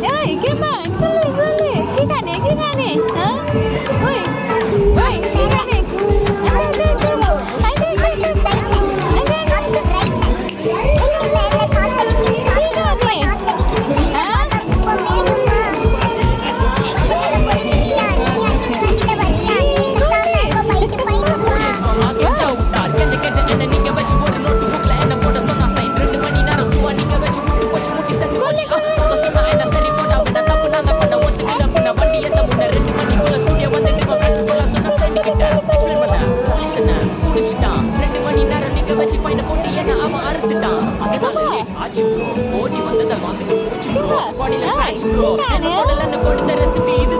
Ê, cái bạn, cái này, cái này. Hả? Ui, ui, cái này. Anh đây, đây, đây. Anh đây, đây, đây. Anh đây, ஓடி வந்ததால் வாங்குது போச்சு bro பாடியில scratch bro என்ன போடலன்னு கொடுத்த recipe இது